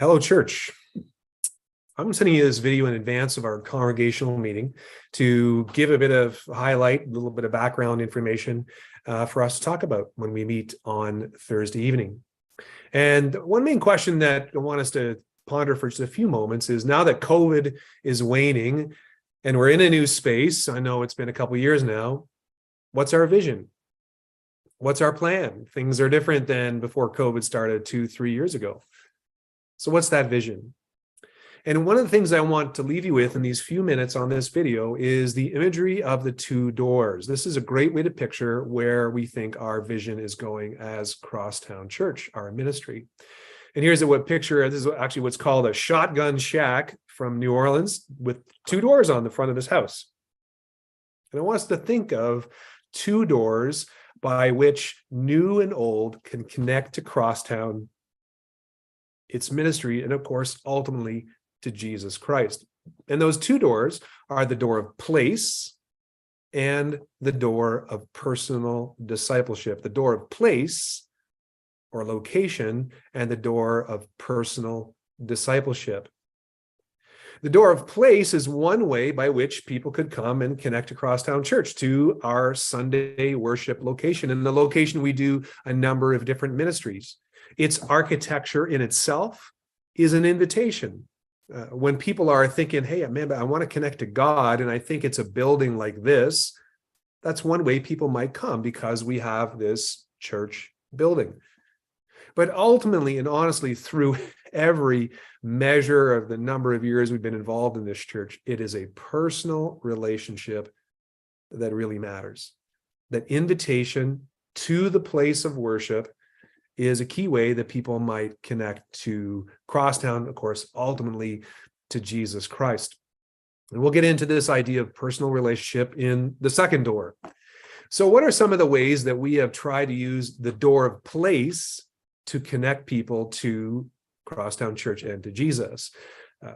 Hello, church. I'm sending you this video in advance of our congregational meeting to give a bit of highlight, a little bit of background information for us to talk about when we meet on Thursday evening. And one main question that I want us to ponder for just a few moments is, now that COVID is waning and we're in a new space, I know it's been a couple of years now, what's our vision? What's our plan? Things are different than before COVID started 2-3 years ago. So what's that vision? And one of the things I want to leave you with in these few minutes on this video is the imagery of the two doors. This is a great way to picture where we think our vision is going as Crosstown Church, our ministry. And here's what picture, this is actually what's called a shotgun shack from New Orleans with two doors on the front of this house. And I want us to think of two doors by which new and old can connect to Crosstown, its ministry, and of course, ultimately to Jesus Christ. And those two doors are the door of place and the door of personal discipleship. The door of place or location and the door of personal discipleship. The door of place is one way by which people could come and connect to Crosstown Church, to our Sunday worship location. And the location we do a number of different ministries. Its architecture in itself is an invitation. When people are thinking, hey, man, I want to connect to God, and I think it's a building like this, that's one way people might come, because we have this church building. But ultimately and honestly, through every measure of the number of years we've been involved in this church, it is a personal relationship that really matters. That invitation to the place of worship is a key way that people might connect to Crosstown, of course, ultimately to Jesus Christ. And we'll get into this idea of personal relationship in the second door. So what are some of the ways that we have tried to use the door of place to connect people to Crosstown Church and to Jesus?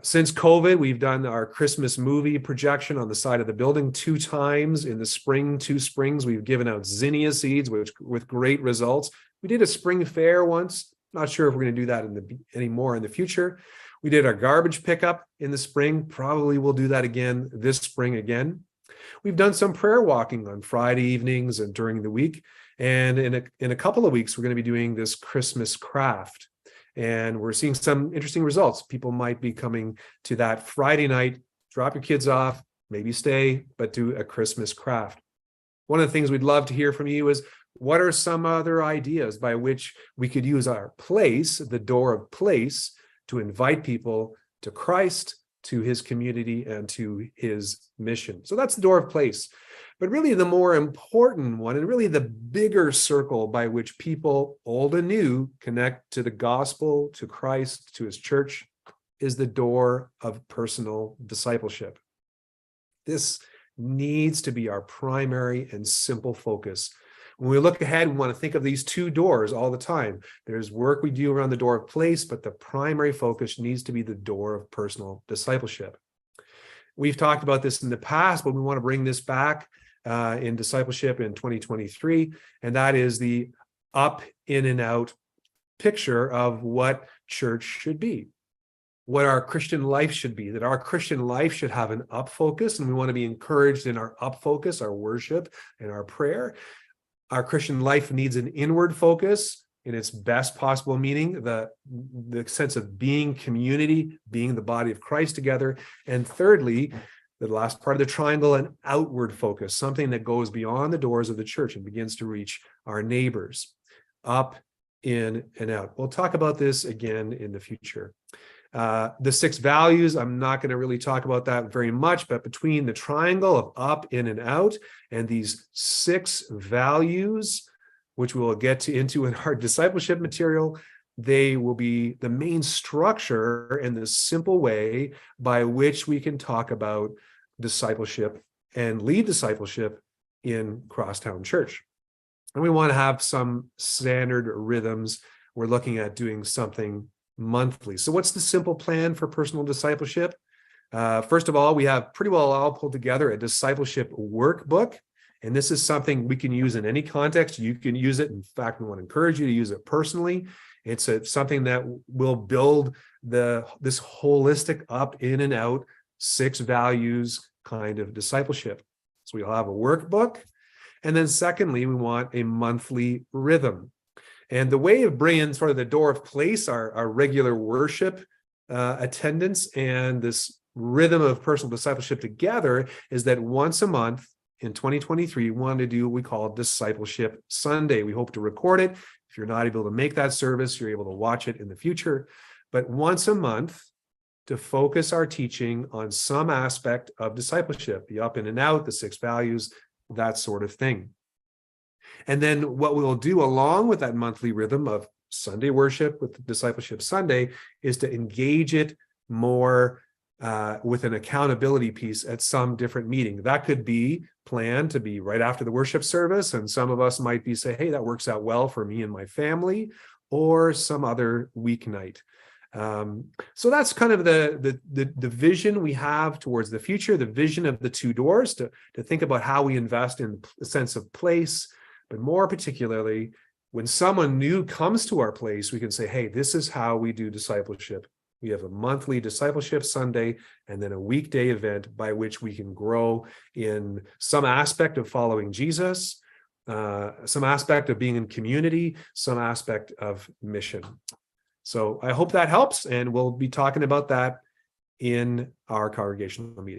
Since COVID, we've done our Christmas movie projection on the side of the building 2 times. In the spring, 2 springs, we've given out zinnia seeds, with great results. We did a spring fair once. Not sure if we're going to do that anymore in the future. We did our garbage pickup in the spring. Probably we'll do that again this spring again. We've done some prayer walking on Friday evenings and during the week. And in a couple of weeks, we're going to be doing this Christmas craft. And we're seeing some interesting results. People might be coming to that Friday night, drop your kids off, maybe stay, but do a Christmas craft. One of the things we'd love to hear from you is, what are some other ideas by which we could use our place, the door of place, to invite people to Christ, to his community, and to his mission? So that's the door of place. But really the more important one, and really the bigger circle by which people, old and new, connect to the gospel, to Christ, to his church, is the door of personal discipleship. This needs to be our primary and simple focus. When we look ahead, we want to think of these two doors all the time. There's work we do around the door of place, but the primary focus needs to be the door of personal discipleship. We've talked about this in the past, but we want to bring this back in discipleship in 2023, and that is the up, in, and out picture of what church should be, what our Christian life should be, that our Christian life should have an up focus, and we want to be encouraged in our up focus, our worship and our prayer. Our Christian life needs an inward focus in its best possible meaning, the sense of being community, being the body of Christ together. And thirdly, the last part of the triangle, an outward focus, something that goes beyond the doors of the church and begins to reach our neighbors. Up, in, and out. We'll talk about this again in the future. The 6 values, I'm not going to really talk about that very much, but between the triangle of up, in, and out, and these 6 values, which we'll get into in our discipleship material, they will be the main structure and the simple way by which we can talk about discipleship and lead discipleship in Crosstown Church. And we want to have some standard rhythms. We're looking at doing something monthly. So what's the simple plan for personal discipleship? First of all, we have pretty well all pulled together a discipleship workbook. And this is something we can use in any context. You can use it. In fact, we want to encourage you to use it personally. It's something that will build this holistic up, in and out, 6 values kind of discipleship. So we'll have a workbook. And then secondly, we want a monthly rhythm. And the way of bringing sort of the door of place, our regular worship attendance, and this rhythm of personal discipleship together, is that once a month in 2023, we want to do what we call Discipleship Sunday. We hope to record it. If you're not able to make that service, you're able to watch it in the future. But once a month, to focus our teaching on some aspect of discipleship, the up, in, and out, the 6 values, that sort of thing. And then what we'll do along with that monthly rhythm of Sunday worship with Discipleship Sunday is to engage it more with an accountability piece at some different meeting. That could be planned to be right after the worship service, and some of us might be say, hey, that works out well for me and my family, or some other weeknight. So that's kind of the vision we have towards the future, the vision of the 2 doors, to think about how we invest in the sense of place, but more particularly, when someone new comes to our place, we can say, hey, this is how we do discipleship. We have a monthly Discipleship Sunday and then a weekday event by which we can grow in some aspect of following Jesus, some aspect of being in community, some aspect of mission. So I hope that helps, and we'll be talking about that in our congregational meeting.